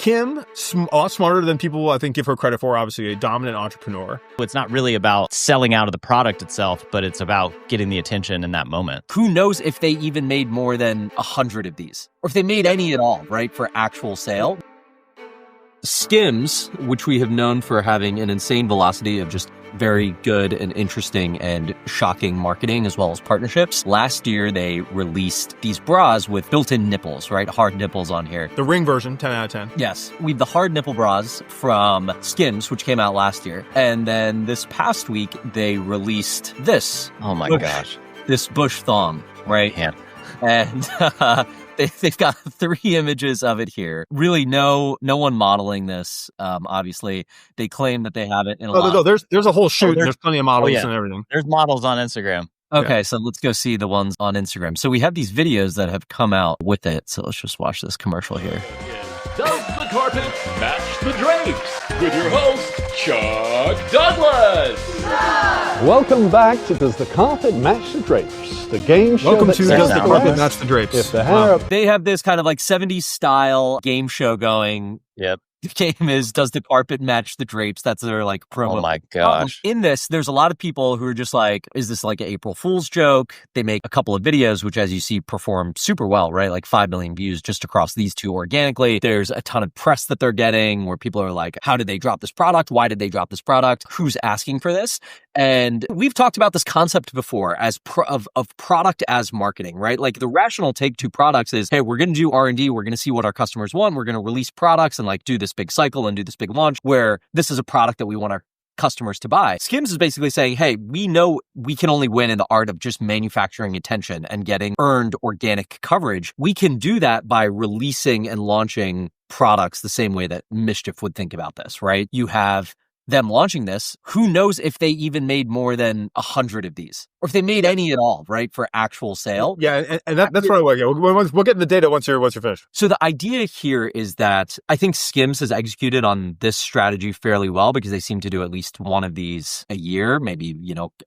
Kim, a lot smarter than people, I think, give her credit for, obviously a dominant entrepreneur. It's not really about selling out of the product itself, but it's about getting the attention in that moment. Who knows if they even made more than 100 of these, or if they made any at all, right, for actual sale. Skims, which we have known for having an insane velocity of just very good and interesting and shocking marketing as well as partnerships. Last year, they released these bras with built-in nipples, right? Hard nipples on here. The ring version, 10 out of 10. Yes. We have the hard nipple bras from Skims, which came out last year. And then this past week, they released this. Oh my gosh. This bush thong, right? Yeah. And they've got 3 images of it here. Really, no one modeling this. Obviously, they claim that they have it in a lot. No, there's a whole shoot. There's plenty of models and everything. There's models on Instagram. Okay, so let's go see the ones on Instagram. So we have these videos that have come out with it. So let's just watch this commercial here. Does the carpet match the drapes? With your host, Chuck Douglas. Welcome back to Does the Carpet Match the Drapes? The game show. Welcome that to says Does the to Carpet us Match the Drapes? If the hair up. They have this kind of like 70s style game show going. Yep. The game is, does the carpet match the drapes? That's their like promo. Oh my gosh. In this, there's a lot of people who are just like, is this like an April Fool's joke? They make a couple of videos, which as you see perform super well, right? Like 5 million views just across these 2 organically. There's a ton of press that they're getting where people are like, how did they drop this product? Why did they drop this product? Who's asking for this? And we've talked about this concept before as of product as marketing, right? Like the rational take to products is, hey, we're going to do R&D. We're going to see what our customers want. We're going to release products and like do this big cycle and do this big launch where this is a product that we want our customers to buy. Skims is basically saying, hey, we know we can only win in the art of just manufacturing attention and getting earned organic coverage. We can do that by releasing and launching products the same way that Mischief would think about this, right? You have them launching this. Who knows if they even made more than 100 of these, or if they made any at all, right, for actual sale. Yeah, and that's what I like. We'll get in the data once you're finished. So the idea here is that I think Skims has executed on this strategy fairly well because they seem to do at least one of these a year, maybe,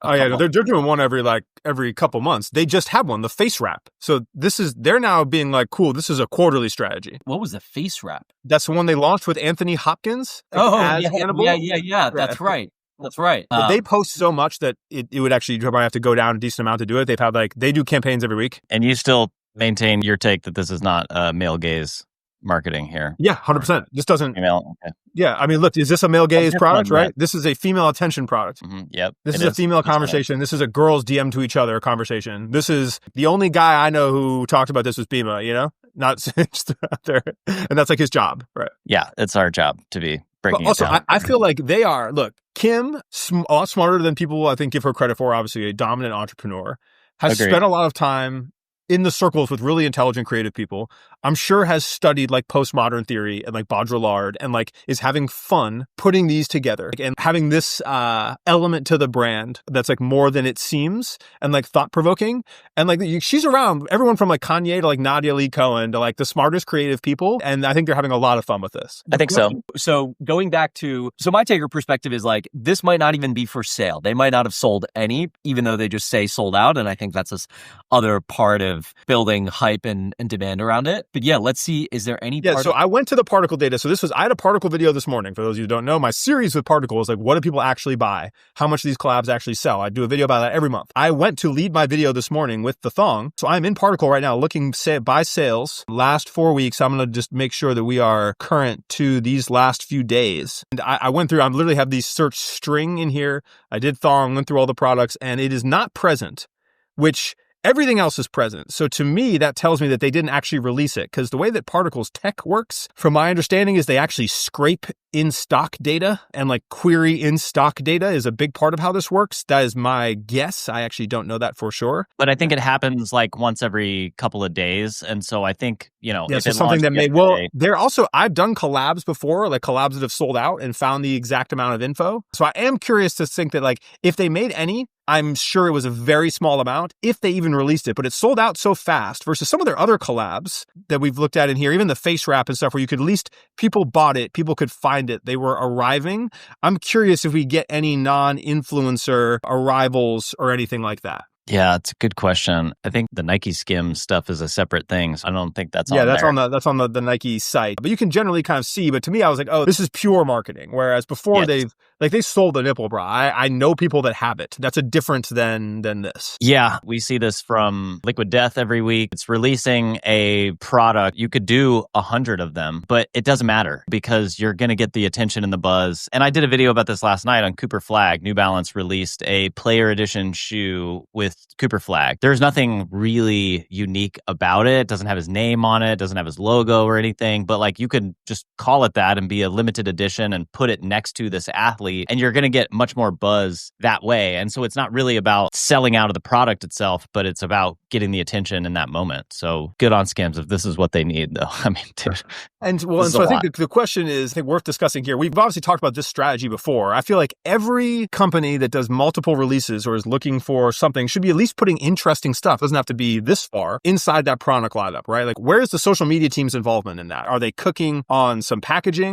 They're doing one every couple months. They just had one, the face wrap. So they're now being like, cool, this is a quarterly strategy. What was the face wrap? That's the one they launched with Anthony Hopkins. Hannibal. Yeah. That's right. That's right. They post so much that it would actually, you might have to go down a decent amount to do it. They've had they do campaigns every week. And you still maintain your take that this is not male gaze marketing here. Yeah, 100%. This doesn't. Female. Okay. Yeah, I mean, look, is this a male gaze product, right? This is a female attention product. Mm-hmm. Yep. This is a female conversation. This is a girls DM to each other conversation. This is the only guy I know who talked about this was Bima, not just out there. And that's like his job, right? Yeah, it's our job to be breaking also, it down. I feel like they are, look, Kim, a lot smarter than people, I think, give her credit for, obviously a dominant entrepreneur, has Agreed. spent a lot of time in the circles with really intelligent, creative people. I'm sure has studied like postmodern theory and like Baudrillard and like is having fun putting these together and having this element to the brand that's like more than it seems and like thought provoking. And like she's around everyone from like Kanye to like Nadia Lee Cohen to like the smartest creative people. And I think they're having a lot of fun with this. I think so. So going back to, my taker perspective is like, this might not even be for sale. They might not have sold any, even though they just say sold out. And I think that's this other part of building hype and demand around it. But yeah, let's see, is there any so I went to the particle data. So I had a particle video this morning. For those of you who don't know, my series with particle is like, what do people actually buy? How much these collabs actually sell? I do a video about that every month. I went to lead my video this morning with the thong. So I'm in particle right now looking by sales. Last 4 weeks, I'm going to just make sure that we are current to these last few days. And I went through, I literally have these search string in here. I did thong, went through all the products, and it is not present, which everything else is present. So to me, that tells me that they didn't actually release it, because the way that Particle's tech works, from my understanding, is they actually scrape in stock data, and like query in stock data is a big part of how this works. That is my guess. I actually don't know that for sure. But I think it happens like once every couple of days. And so I think, yeah, so something that may, well, they're also, I've done collabs before, like collabs that have sold out and found the exact amount of info. So I am curious to think that like, if they made any, I'm sure it was a very small amount, if they even released it, but it sold out so fast versus some of their other collabs that we've looked at in here, even the face wrap and stuff, where you could at least, people bought it, people could find it, they were arriving. I'm curious if we get any non-influencer arrivals or anything like that. Yeah, it's a good question. I think the Nike Skims stuff is a separate thing. So I don't think that's Yeah, on there. that's on the Nike site. But you can generally kind of see. But to me, I was like, oh, this is pure marketing. Whereas before Yes. they sold the nipple bra. I know people that have it. That's a different than this. Yeah, we see this from Liquid Death every week. It's releasing a product. You could do 100 of them, but it doesn't matter because you're going to get the attention and the buzz. And I did a video about this last night on Cooper Flag. New Balance released a player edition shoe with Cooper Flag. There's nothing really unique about it. It doesn't have his name on it, doesn't have his logo or anything, but like you could just call it that and be a limited edition and put it next to this athlete, and you're going to get much more buzz that way. And so it's not really about selling out of the product itself, but it's about getting the attention in that moment. So good on Skims if this is what they need, though. I mean, dude. And This well, and is so a I think lot. the question is, I think worth discussing here. We've obviously talked about this strategy before. I feel like every company that does multiple releases or is looking for something should be at least putting interesting stuff. It doesn't have to be this far inside that product lineup, right? Like, where's the social media team's involvement in that? Are they cooking on some packaging?